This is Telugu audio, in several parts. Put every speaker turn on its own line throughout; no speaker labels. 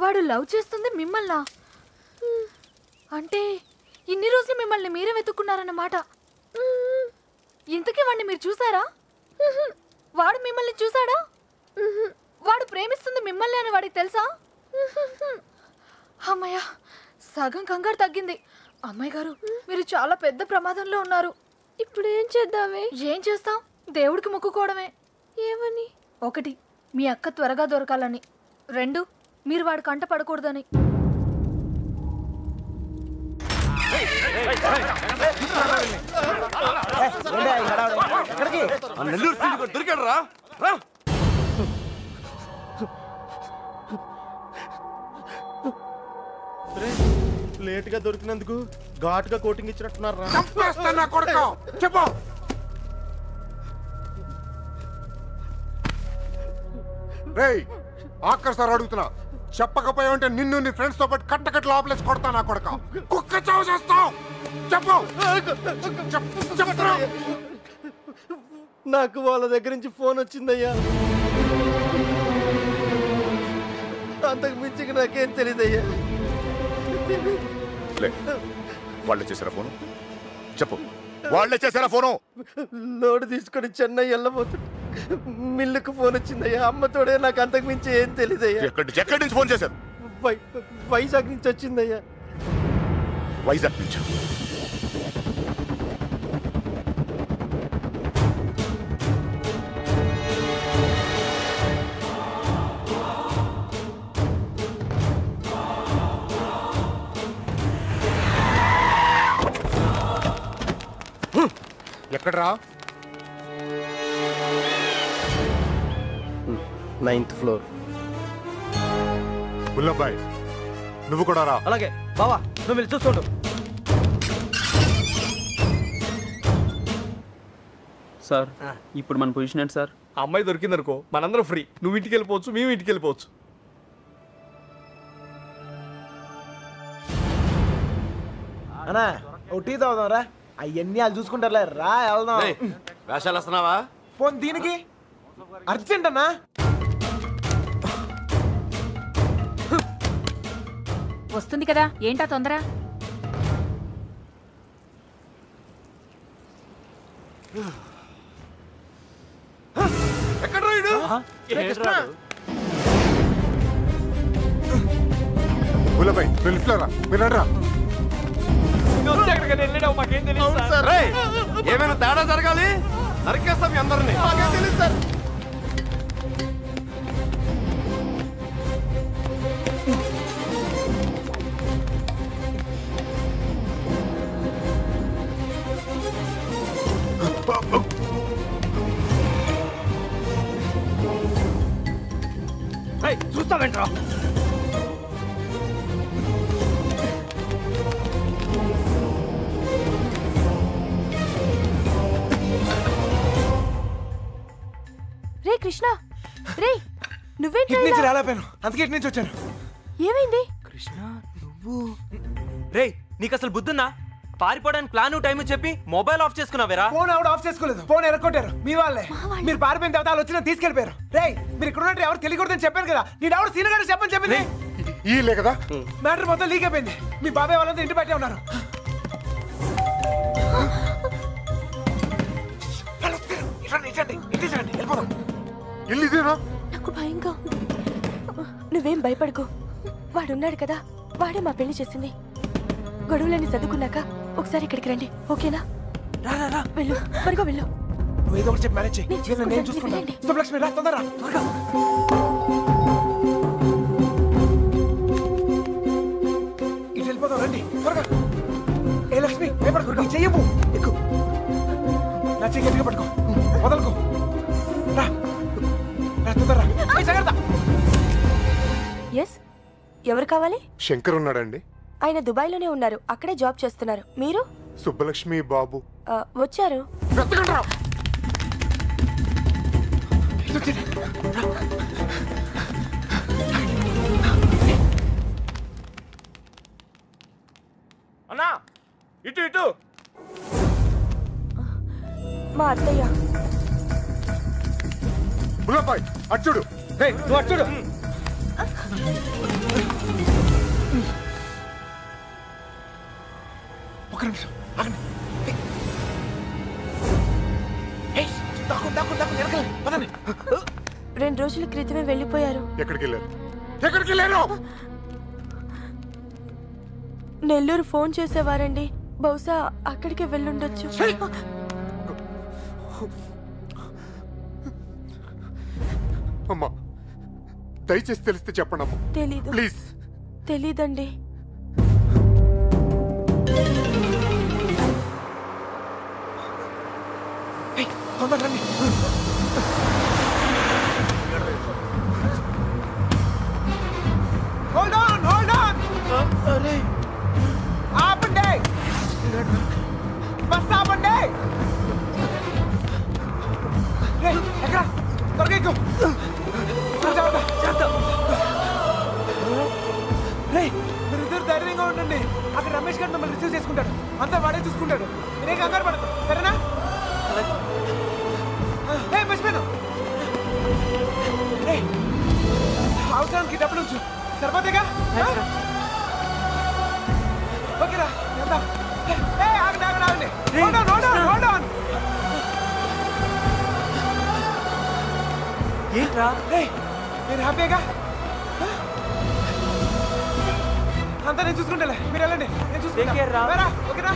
వాడు లవ్ చేస్తుంది మిమ్మల్నా? అంటే ఇన్ని రోజులు మిమ్మల్ని మీరే వెతుక్కున్నారన్నమాట. ఇంతకీ వాడిని మీరు చూసారా? వాడు మిమ్మల్ని చూసాడా? వాడు ప్రేమిస్తుంది మిమ్మల్ని అని వాడికి తెలుసా? అమ్మయ్య, సగం కంగారు తగ్గింది. అమ్మాయి గారు, మీరు చాలా పెద్ద ప్రమాదంలో ఉన్నారు.
ఇప్పుడు ఏం చేద్దామే?
ఏం చేస్తాం? దేవుడికి మొక్కుకోవడమే.
ఏమని?
1, మీ అక్క త్వరగా దొరకాలని. 2, మీరు వాడి కంట పడకూడదని.
లేట్ గా దొరికినందుకు ఘాటుగా కోటింగ్ ఇచ్చినట్టున్నారు.
చెప్పు. రేయ్, ఆఖరి సార్ అడుగుతున్నా, చెప్పకపోయావంటే నిన్ను నీ ఫ్రెండ్స్ తో పాటు కట్టకట్టు లోపలేసి కొడతా నా కొడక. కుక్క చావు చేస్తావు. చెప్పు.
నాకు వాళ్ళ దగ్గర నుంచి ఫోన్ వచ్చిందయ్యా. అంతకు మించి నాకేం తెలియదయ్యా.
వాళ్ళే చేశారా ఫోను? చెప్పు, వాళ్ళే చేశారా ఫోను?
లోడ్ తీసుకొని చెన్నై వెళ్ళబోతుంది. మిల్లుకు ఫోన్ వచ్చిందయ్యా. అమ్మతోడే, నాకు అంతకు మించి ఏం తెలియదయ్యా.
ఎక్కడి నుంచి ఫోన్ చేశారు?
వైజాగ్ నుంచి వచ్చిందయ్యా.
వైజాగ్ నుంచి?
ఎక్కడరా?
9th floor.
బుల్లబ్బాయ్, నువ్వు కూడా రా.
అలాగే బావా, నువ్వు వెళ్ళి చూస్తుండు.
సార్, ఇప్పుడు మన పొజిషన్ ఏంటి సార్?
అమ్మాయి దొరికిందనుకో, మనందరం ఫ్రీ. నువ్వు ఇంటికి వెళ్ళిపోవచ్చు, మేము ఇంటికి వెళ్ళిపోవచ్చు.
అన్నా ఓ టీ తాగుదాం రా. అవన్నీ వాళ్ళు చూసుకుంటారులే, రా వెళ్దాం.
వేషాలు వస్తున్నావా?
పోనీ దీనికి అర్జెంట్ అన్నా.
వస్తుంది కదా, ఏంటా తొందర?
ఎక్కడ రాయుడు?
బుల్లబ్బాయ్, వెళ్ళిరా, వినరా.
ఏమైనా తేడా జరగాలి, నరికేస్తాం మీ అందరినీ. తెలియదు సార్.
చూస్తావేంట్రా?
రే కృష్ణ, రే నువ్వేంటి?
ఇటు నుంచి రాలేపోయాను, అందుకే ఇటు నుంచి వచ్చాను.
ఏమైంది?
కృష్ణ, నువ్వు? రే, నీకు అసలు బుద్ధున్నా? పారిపోవడానికి ప్లాన్ టైం చెప్పి మొబైల్ ఆఫ్ చేసుకున్నావేరా?
ఫోన్ ఆవిడ ఆఫ్ చేసుకోలేదు, ఫోన్ ఎరగొట్టారు మీ వాళ్ళే. మీరు పారిపోయిన తర్వాత వాళ్ళు వచ్చిన తీసుకెళ్ళిపోయారు. రే, మీరు ఇక్కడ ఉన్నట్టు ఎవరు తెలియకూడదని చెప్పాను కదా. నేను ఎవరు సీనియర్ గారు చెప్పని చెప్పింది.
ఈలే కదా
మ్యాటర్ మొత్తం లీక్ అయిపోయింది. మీ బాబాయ్ వాళ్ళంతా ఇంటి బయటే ఉన్నారు.
నాకు భయంగా ఉంది. నువ్వేం భయపడకు, వాడున్నాడు కదా, వాడే మా పెళ్లి చేసింది. గొడవలన్నీ చదువుకున్నాక ఒకసారి ఇక్కడికి రండి, ఓకేనా? వెళ్ళు, త్వరగా వెళ్ళు.
ఏదో ఒకటి చెప్పి మేనేజ్ చేయి. నేను చూసుకుంటాను. శుభలక్ష్మి, రా తొందరగా, త్వరగా. ఇటు వెళ్ళిపోతాం, రండి త్వరగా. ఏ లక్ష్మి, భయపడకు, నీ చెయ్యము ఎక్కువ. నా చెయ్యి గట్టిగా పట్టుకో, వదలకు. రా రా, తొందరరా. జాగ్రత్త.
ఎస్, ఎవరు కావాలి?
శంకర్ ఉన్నాడండి.
ఆయన దుబాయ్లోనే ఉన్నారు, అక్కడే జాబ్ చేస్తున్నారు. మీరు?
సుబ్బలక్ష్మి బాబు
వచ్చారు.
అన్నా, ఇటు ఇటు.
మా అత్తయ్య.
బుల్లబ్బాయ్, అచ్చుడు.
నువ్వు అచ్చుడు.
నిమిషం ఆగండి. ఏయ్, దాక్కు, వెనకాల, పదండి.
2 రోజుల క్రితమే వెళ్ళిపోయారు.
ఎక్కడికి వెళ్ళారు?
నెల్లూరు ఫోన్ చేసేవారండి. బహుశా అక్కడికే వెళ్ళుండొచ్చు.
అమ్మా దయచేసి తెలిస్తే చెప్పండి అమ్మా.
తెలీదు.
ప్లీజ్.
తెలీదండి.
తొందర రండి. Hold on. ఆపండి. బస్ ఆపండి. ఎక్కడ త్వరగా ఎక్కు. మీరిద్దరు ధైర్యంగా ఉండండి. అక్కడ రమేష్ గారు మిమ్మల్ని రిసీవ్ చేసుకుంటాడు. అంతా వాడే చూసుకుంటాడు. మీరే కంగారు పడతారు, సరేనా? మర్చిపోయాను. అవసరానికి డబ్బులు ఉంచు, సరిపోతేగా? ఓకేరా, వెళ్దాం. ఆగండి. Hold on.
ఏంట్రా?
మీరు హ్యాపీగా? అంతా నేను చూసుకుంటాలే, మీరు వెళ్ళండి. నేను చూసుకుంటా. ఓకేనా?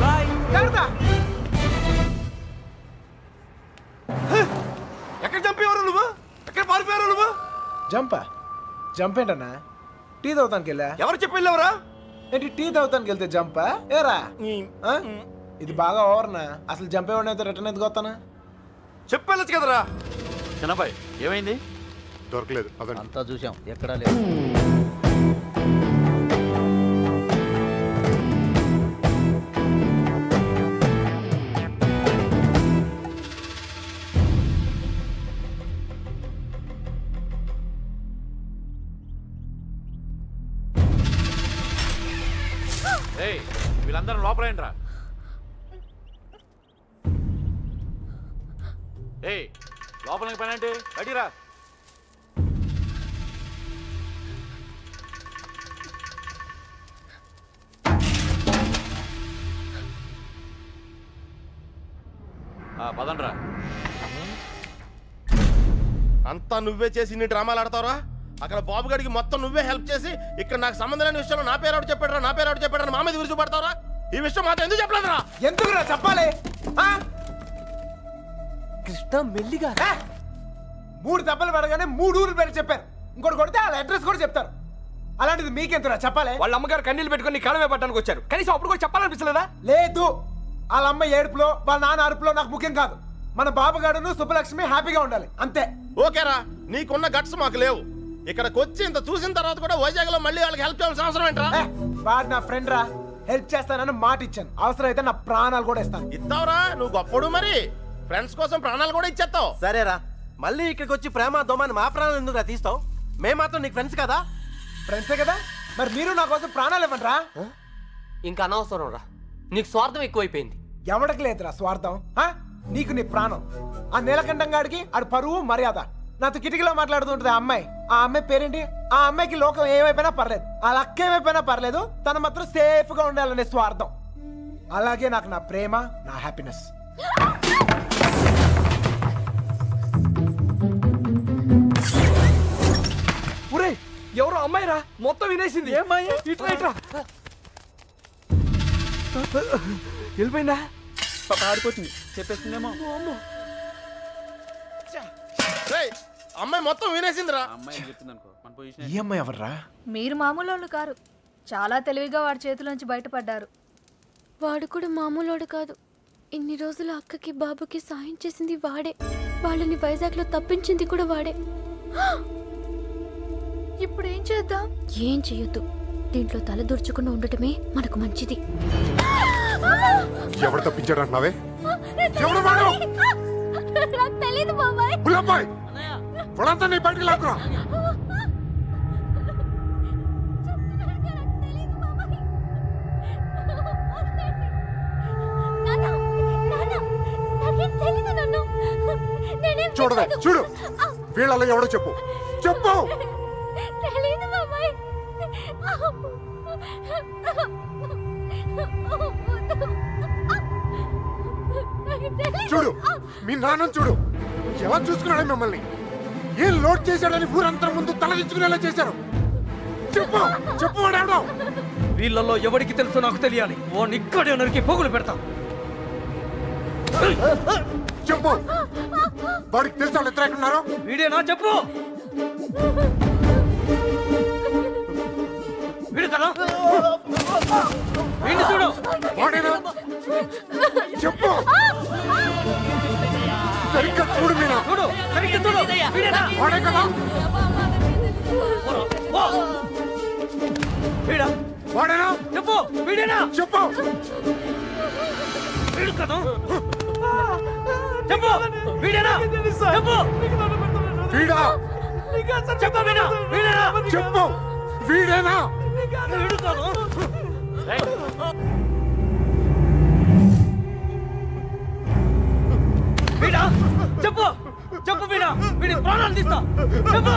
బాయ్.
జాగ్రత్త. ఎక్కడ చంపేవారు నువ్వు? ఎక్కడ పారిపోయారు నువ్వు? జంప్ ఏంటన్నా? టీ తాగుతానికి వెళ్ళా. ఎవరు చెప్పి వెళ్ళావరా? ఏంటి టీ తాగుతానికి వెళ్తే జంపా? ఏరా ఇది బాగా ఓవర్నా? అసలు జంపేవాడిని అయితే రిటర్న్ ఎందుకు వస్తానా? చెప్పెళ్ళచ్చు కదరా.
చిన్నబాయ్ ఏమైంది?
దొరకలేదు.
అంతా చూసాం, ఎక్కడా లేదు. వీళ్ళందరూ లోపలేంట్రా. లోపలికి పని అంటే బయటిరా. పదండ్రా.
అంతా నువ్వే చేసి ఇన్ని డ్రామాలు ఆడతావురా? అక్కడ బాబు గడికి మొత్తం నువ్వే హెల్ప్ చేసి ఇక్కడ నాకు సంబంధం లేని విషయంలో నా పేరు చెప్పాడు మా మీద విరుచు పడతావురా? ఈ విషయం మాత్రం ఎందుకు చెప్పలేదురా?
ఎందుకురా చెప్పాలి?
కృష్ణ మెల్లిగా
3 దెబ్బలు పడగానే 3 ఊర్లు పేరు చెప్పారు. ఇంకోటి కొడితే వాళ్ళ అడ్రస్ కూడా చెప్తారు. అలాంటిది మీకెంతరా చెప్పాలి?
వాళ్ళ అమ్మగారు కన్నీళ్ళు పెట్టుకుని కాలమే పట్టడానికి వచ్చారు. కనీసం అప్పుడు కూడా చెప్పాలనిపించలేదా?
లేదు. వాళ్ళ అమ్మ ఏడుపులో వాళ్ళ నాన్న అరుపులో నాకు ముఖ్యం కాదు. మన బాబుగాడును సుబ్బలక్ష్మి హ్యాపీగా ఉండాలి, అంతే.
ఓకేరా, నీకున్న గట్స్ మాకు లేవు. ఇక్కడికి వచ్చి ఇంత చూసిన తర్వాత కూడా వైజాగ్ లో మళ్ళీ వాళ్ళకి హెల్ప్ చేయాల్సిన అవసరం ఏంట్రా?
వాడు నా ఫ్రెండ్ రా, హెల్ప్ చేస్తానని మాట ఇచ్చాను. అవసరం అయితే నా ప్రాణాలు కూడా ఇస్తాను.
ఇస్తావురా? నువ్వు గొప్పడు మరి. ఫ్రెండ్స్ కోసం ప్రాణాలు కూడా ఇచ్చేస్తావు.
సరేరా, మళ్ళీ ఇక్కడికి వచ్చి ప్రేమ దోమని మా ప్రాణాలు ఎందుకు తీస్తావు? మేము మాత్రం నీకు ఫ్రెండ్స్ కదా?
ఫ్రెండ్సే కదా, మరి మీరు నా కోసం ప్రాణాలు ఇవ్వండి రా.
ఇంకా అనవసరం రా, నీకు స్వార్థం ఎక్కువైపోయింది.
ఎవడికి లేదురా స్వార్థం. నీకు నీ ప్రాణం. ఆ నీలకంఠం గాడికి ఆడు పరువు మర్యాద. నాతో కిటికీలో మాట్లాడుతుంటది ఆ అమ్మాయి. ఆ అమ్మాయి పేరేంటి? ఆ అమ్మాయికి లోకం ఏమైపోయినా పర్లేదు, వాళ్ళ అక్క ఏమైపోయినా పర్లేదు, తను మాత్రం సేఫ్ గా ఉండాలనే స్వార్థం. అలాగే నాకు నా ప్రేమ, నా హ్యాపీనెస్.
ఎవరో అమ్మాయి రా, మొత్తం వినేసింది.
వెళ్ళిపోయిందా?
పారిపోతుంది, చెప్పేస్తుందేమో.
అమ్మాయి మొత్తం వినేసిందిరా.
ఈ అమ్మాయి ఎవర్రా?
మీరు మామూలు వాళ్ళు కారు. చాలా తెలివిగా వాడి చేతిలోంచి బయటపడ్డారు.
వాడు కూడా మామూలోడు కాదు. ఇన్ని రోజులు అక్కకి బాబుకి సాయం చేసింది వాడే. వాళ్ళని వైజాగ్ లో తప్పించింది కూడా వాడే.
ఇప్పుడు ఏం చేద్దాం?
ఏం చెయ్యొద్దు. దీంట్లో తల దూర్చకుండా ఉండటమే మనకు మంచిది.
ఎవరు తప్పించాడు అంటున్నావే? ఎవరు వాడు?
నాకు తెలీదు బాబాయ్.
బుల్లబ్బాయ్, వాళ్ళంతా నీ బయటికి లాక్కురా. చూడవే, చూడు, వీళ్ళలో ఎవడో చెప్పు. చూడు మీ నాన్న చూడు ఎలా చూసుకున్నాడు మిమ్మల్ని ఏం లోడ్ చేశాడని ఊరంతా ముందు తలదించుకునేలా చేశారు చెప్పు చెప్పు వాడు
వీళ్ళల్లో ఎవరికి తెలుసో నాకు తెలియాలి వాడిని ఇక్కడే నరికి పోగులు పెడతా
చెప్పు వాడికి తెలుసా వాళ్ళు ఇద్దరు ఎక్కడున్నారో
వీడేనా చెప్పు వీడు కదా వీడిని చూడు
వాడేనా చెప్పు సరిగ్గా చూడు మీనా
చూడు సరిగ్గా చూడు వీడేనా
వాడే కదా
వీడా
వాడేనా
చెప్పు వీడేనా
చెప్పు
వీడు కదా చెప్పు వీడేనా చెప్పు
వీడా
చెప్పు వీడా వీడేనా
చెప్పు వీడేనా
వీడు కదా వీడా చెప్పు చెప్పు వీడా వీడి ప్రాణాలు తీస్తా చెప్పు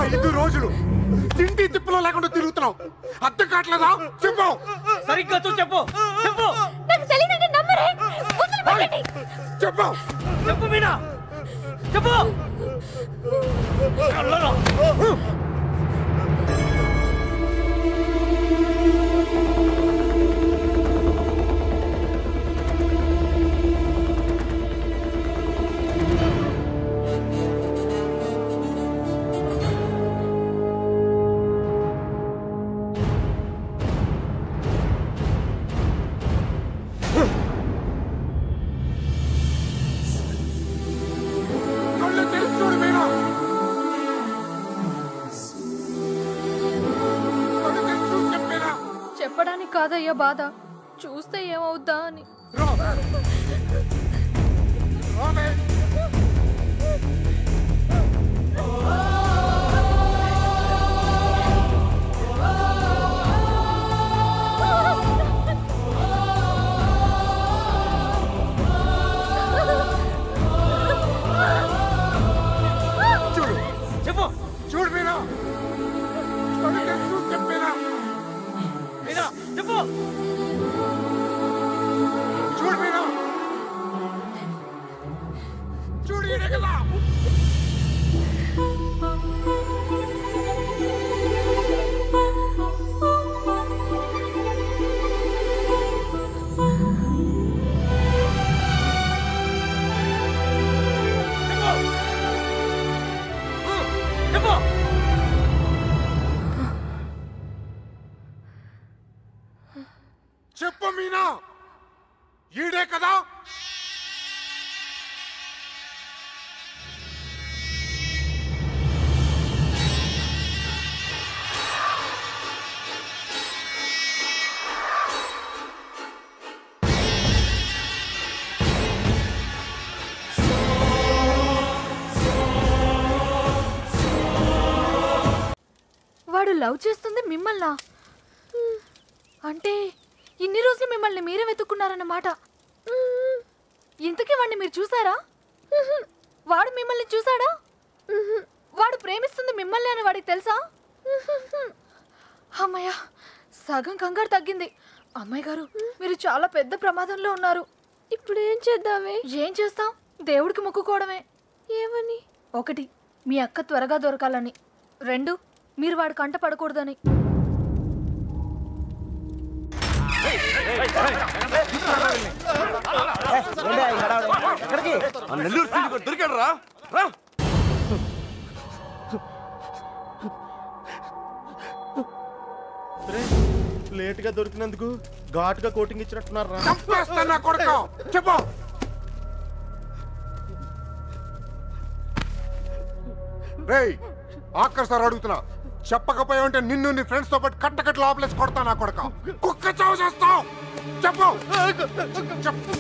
5 రోజులు తిండి తిప్పులో లేకుండా తిరుగుతున్నావు అర్థం కావట్లేదా చెప్పు
సరిగ్గా చూసి చెప్పు చెప్పు
నాకు తెలియదంటే నమ్మరే వదిలిపెట్టండి
చెప్పు
చెప్పు మీనా చెప్పు కళ్ళరా
చెప్పడానికి కాదయ్యా బాధ చూస్తే ఏమవుద్దా అని
చూడు
చెప్పు
చూడు మీనా చెప్పేనా
మీనా చెప్పు
చూడు మీనా చూడు ఈడే కదా
చెప్పు
చెప్పు మీనా ఈడే కదా
వాడు లవ్ చేస్తుంది మిమ్మల్నా అంటే ఇన్ని రోజులు మిమ్మల్ని మీరే వెతుక్కున్నారన్నమాట ఇంతకీ వాడిని మీరు చూసారా వాడు మిమ్మల్ని చూసాడా వాడు ప్రేమిస్తుంది మిమ్మల్ని అని వాడికి తెలుసా అమ్మయ్య సగం కంగారు తగ్గింది అమ్మాయి గారు మీరు చాలా పెద్ద ప్రమాదంలో ఉన్నారు ఇప్పుడు ఏం చేద్దామే ఏం చేస్తాం దేవుడికి మొక్కుకోవడమే ఏమని 1 మీ అక్క త్వరగా దొరకాలని 2 మీరు వాడి కంట పడకూడదని
నెల్లూరు దొరికాడు రా లేట్ గా దొరికినందుకు ఘాటుగా కోటింగ్ ఇచ్చినట్టున్నారు రా
చంపేస్తాను నా కొడుకు చెప్పు రేయ్ ఆఖరి సార్ అడుగుతున్నా చెప్పకపోయా ఉంటే నిన్ను నీ ఫ్రెండ్స్ తో పాటు కట్టకట్టు లోపలేసి కొడతా నా కొడుకు కుక్క చావు చేస్తావు చెప్పు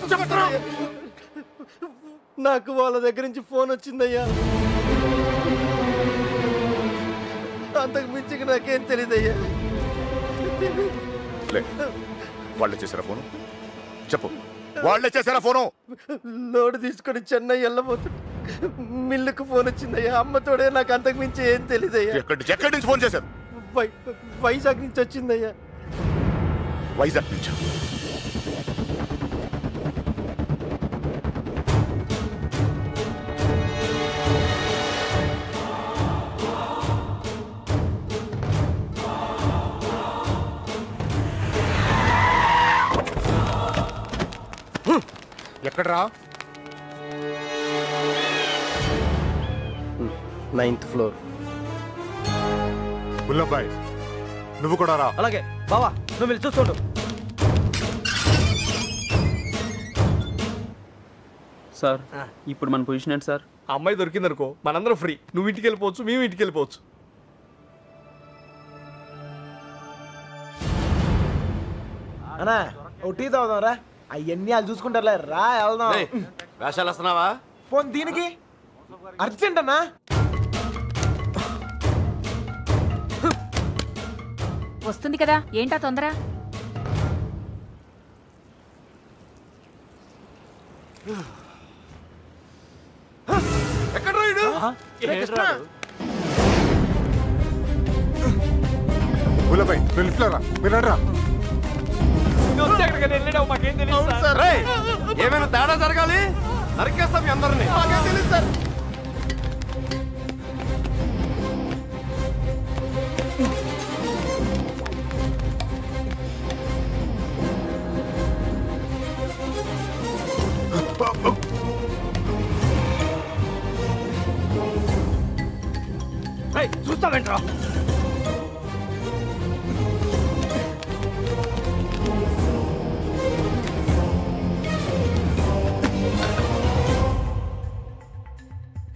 చెప్తున్నా
నాకు వాళ్ళ దగ్గర నుంచి ఫోన్ వచ్చిందయ్యా అంతకు మించి నాకేం తెలియదయ్యా
వాళ్ళే చేశారా ఫోను చెప్పు వాళ్ళే చేశారా ఫోను
లోడ్ తీసుకొని చెన్నై వెళ్ళబోతుంటే మిల్లుకు ఫోన్ వచ్చిందయ్యా అమ్మతోడే నాకు అంతకు మించి ఏం తెలియదయ్యా
ఎక్కడి నుంచి ఫోన్ చేశారు
వైజాగ్ నుంచి వచ్చిందయ్యా.
వైజాగ్ నుంచి
ఎక్కడరా?
9th floor.
బుల్లబ్బాయ్ నువ్వు కూడా రా.
అలాగే బావా, నువ్వు వెళ్ళి చూస్తుండు.
సార్ ఇప్పుడు మన పొజిషన్ ఏంటి సార్?
అమ్మాయి దొరికిందనుకో మనందరం ఫ్రీ. నువ్వు ఇంటికి వెళ్ళిపోవచ్చు, మేము ఇంటికి వెళ్ళిపోవచ్చు.
అన్నా ఓ టీ తాగుదాం రా. అవన్నీ వాళ్ళు చూసుకుంటారులే, రా వెళ్దాం.
వేషాలు వస్తున్నావా?
పోనీ దీనికి అర్జెంట్ అన్నా.
వస్తుంది కదా, ఏంటా తొందర?
ఎక్కడ రాయుడు?
బుల్లబ్బాయ్ నువ్వు లిఫ్ట్లో రా. మీరు రా.
ఏమైనా తేడా జరగాలి, నరికేస్తాం మీ అందరినీ.
తెలియదు సార్.
చూస్తావేంట్రా?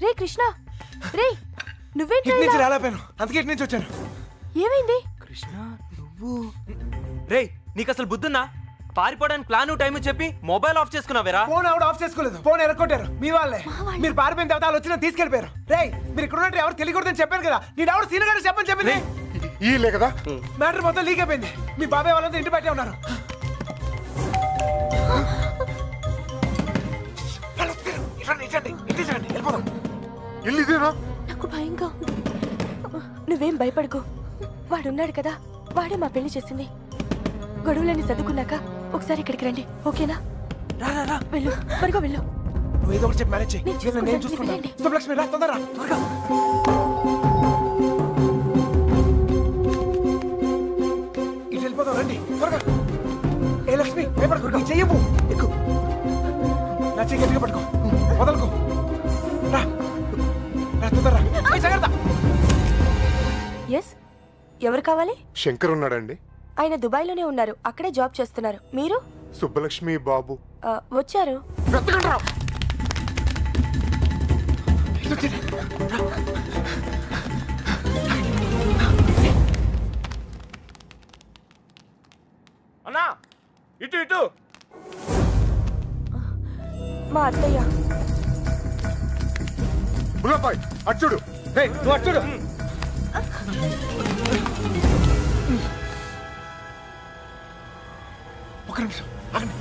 రే కృష్ణ, రే నువ్వేంటి?
ఇటు నుంచి రాలేపోయాను, అందుకే ఇటు నుంచి వచ్చాను.
ఏమైంది?
కృష్ణ నువ్వు రేయ్, నీకు అసలు బుద్ధున్నా? పారిపోవడానికి ప్లాన్ టైం చెప్పి మొబైల్ ఆఫ్ చేసుకున్నావేరా?
ఫోన్ ఆవిడ ఆఫ్ చేసుకోలేదు, ఫోన్ ఎరగొట్టారు మీ వాళ్ళే. మీరు పారిపోయిన తర్వాత వాళ్ళు వచ్చిన తీసుకెళ్ళిపోయారు. రేయ్ మీరు ఇక్కడ ఉన్నట్టు ఎవరు తెలియకూడదని చెప్పాను కదా. నీ ఆవిడ సీనియర్ గారు చెప్పని చెప్పింది.
ఈలే కదా
మ్యాటర్ మొత్తం లీక్ అయిపోయింది. మీ బాబాయ్ వాళ్ళంతా ఇంటి బయటే ఉన్నారు.
నాకు భయంగా ఉంది. నువ్వేం భయపడకు, వాడున్నాడు కదా, వాడే మా పెళ్లి చేసింది. గొడవలని చదువుకున్నాక ఒకసారి ఇక్కడికి రండి, ఓకేనా? వెళ్ళు, త్వరగా వెళ్ళు.
నువ్వు ఏదో ఒకటి చెప్పి మేనేజ్ చేయి, నేను చూసుకుంటాను. శుభలక్ష్మి రా, తొందరగా త్వరగా. ఇటు వెళ్ళిపోతాం, రండి త్వరగా. ఏ లక్ష్మి భయపడకు, నీ చెయ్యము ఎక్కు. నా చెయ్యి గట్టిగా పట్టుకో, వదలకు. రా రా, తొందరగా జాగ్రత్త.
ఎస్, ఎవరు కావాలి?
శంకర్ ఉన్నాడండి.
ఆయన దుబాయ్లోనే ఉన్నారు, అక్కడే జాబ్ చేస్తున్నారు. మీరు?
సుబ్బలక్ష్మి బాబు
వచ్చారు.
అన్నా ఇటు ఇటు.
మా అత్తయ్య.
బుల్లబ్బాయ్ అచ్చుడు.
నువ్వు అచ్చుడు.
ఒక నిమిషం ఆగండి.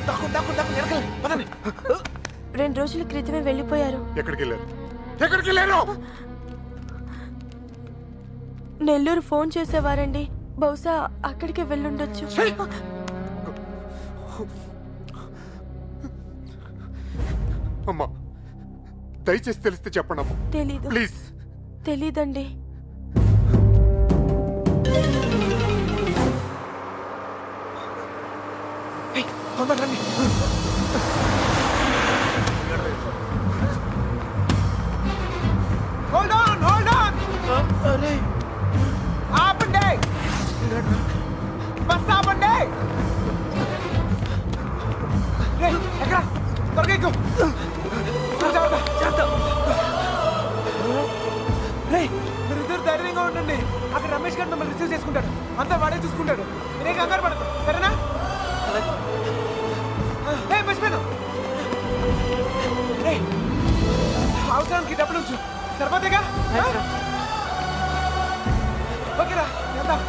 దాక్కు దాక్కు దాక్కు వెనకాల పదండి.
2 రోజుల క్రితమే వెళ్ళిపోయారు.
ఎక్కడికి వెళ్ళారు? ఎక్కడికి వెళ్ళారు?
నెల్లూరు ఫోన్ చేసేవారండి, బహుశా అక్కడికే వెళ్ళుండొచ్చు.
అమ్మా దయచేసి తెలిస్తే చెప్పండి అమ్మా.
తెలీదు.
ప్లీజ్.
తెలీదండి.
తొందరగా రండి. Hold on, hold on. ఆపండి, బస్ ఆపండి. ఎక్కడ? త్వరగా ఎక్కు. మీరిద్దరు ధైర్యంగా ఉండండి. అక్కడ రమేష్ గారు మిమ్మల్ని రిసీవ్ చేసుకుంటాడు, అంతా వాడే చూసుకుంటాడు. మీరే కంగారు పడదు, సరేనా? మర్చిపోయాను. అవసరానికి డబ్బులు ఉంచు, సరిపోతేగా? ఓకేరా, వెళ్దాం.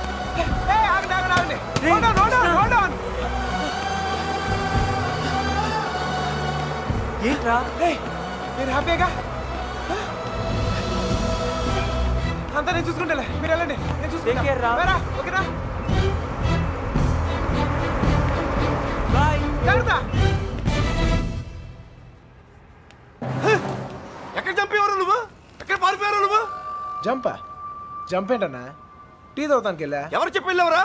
ఆగండి ఆగండి ఆగండి. Hold on, hold on, hold on.
ఏంట్రా?
మీరు హ్యాపీగా? అంతా నేను చూసుకుంటాలే, మీరు వెళ్ళండి, నేను చూసుకుంటా.
Take care రా.
రా, ఓకేనా?
బాయ్.
జాగ్రత్త. ఎక్కడ చంపేవారు నువ్వు? ఎక్కడ పారిపోయారు నువ్వు? జంప్ ఏంటన్నా? టీ తాగుతానికి వెళ్ళా. ఎవరు చెప్పి వెళ్ళావురా?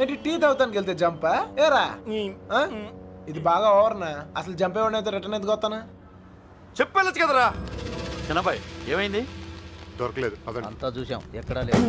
ఏంటి టీ తాగుతానికి వెళ్తే జంపా? ఏరా ఇది బాగా ఓవర్నా. అసలు జంపేవాడిని అయితే రిటర్న్ ఎందుకు వస్తానా? చెప్పెళ్ళచ్చు కదరా.
చిన్నబాయ్ ఏమైంది?
దొరకలేదు.
అంతా చూసాం, ఎక్కడా లేదు.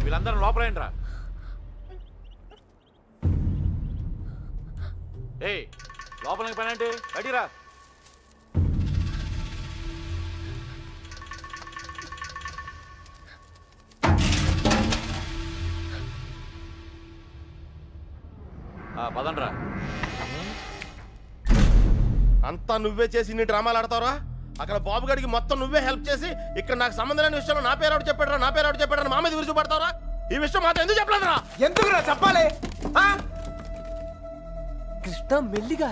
వీళ్ళందరూ లోపలేంట్రా. లోపలికి పని అంటే బయటిరా. పదండ్రా.
అంతా నువ్వే చేసి ఇన్ని డ్రామాలు ఆడతావరా? అక్కడ బాబు గడికి మొత్తం నువ్వే హెల్ప్ చేసి ఇక్కడ నాకు సంబంధం లేని విషయంలో నా పేరు చెప్పాడు మా మీద విరుచుపడతావరా? ఈ విషయం మాత్రం ఎందుకు చెప్పలేదురా?
ఎందుకురా చెప్పాలి?
కృష్ణ మెల్లిగా